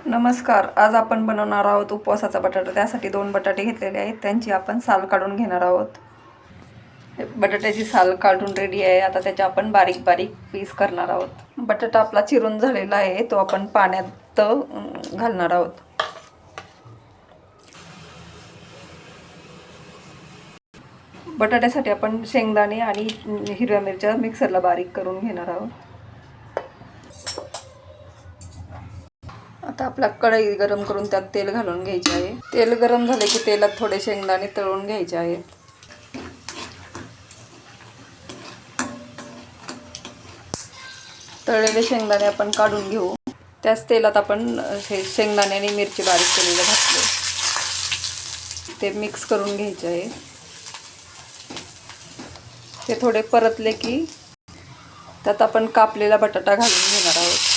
नमस्कार. आज आपण बनवणार आहोत उपवासाचा बटाटा. त्यासाठी 2 बटाटे घेतलेले आहेत. त्यांची आपण साल काढून घेणार आहोत. बटाट्याची साल काढून रेडी आहे. आता त्याचे आपण बारीक बारीक पीस करणार आहोत. बटाटा आपला चिरून झालेला आहे, तो आपण पाण्यात घालणार आहोत. बटाट्यासाठी आपण शेंगदाणे आणि हिरव्या मिरच्या मिक्सरला बारीक करून घेणार आहोत. आता आपला कढई गरम करून त्यात तेल घालून घ्यायचे आहे. तेल गरम झाले की तेलात थोडे शेंगदाणे तळून घ्यायचे आहेत. तळलेले शेंगदाणे आपण काढून घेऊ. त्याच तेलात आपण हे शेंगदाणे आणि मिरची बारीक केलेले घातले, ते मिक्स करून घ्यायचे आहे. ते थोडे परतले की त्यात आपण कापलेला बटाटा घालून घेणार आहोत.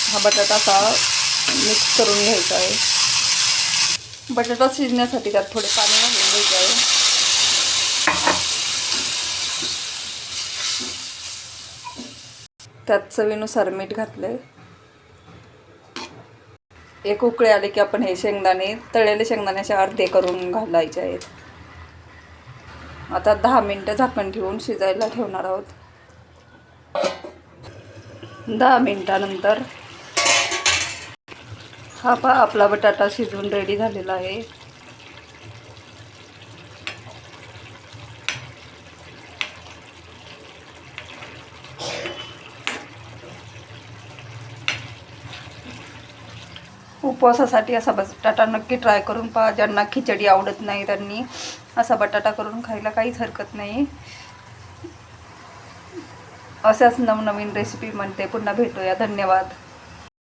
हा बटाटा असा मिक्स करून घ्यायचा आहे. बटाटा शिजण्यासाठी त्यात थोडे पाणी घालून घ्यायचे आहे. त्यात चवीनुसार मीठ घातले. एक उकळी आले की आपण हे शेंगदाणे, तळलेले शेंगदाण्याचे अर्धे करून घालायचे आहेत. आता 10 मिनिटं झाकण ठेवून शिजायला ठेवणार आहोत. 10 मिनिटानंतर हा पहा, आपला बटाटा शिजून रेडी झालेला आहे. उपवासासाठी असा बटाटा नक्की ट्राय करून पहा. ज्यांना खिचडी आवडत नाही त्यांनी असा बटाटा करून खायला काहीच हरकत नाही. अशाच नवनवीन रेसिपी म्हणते पुन्हा भेटूया. धन्यवाद.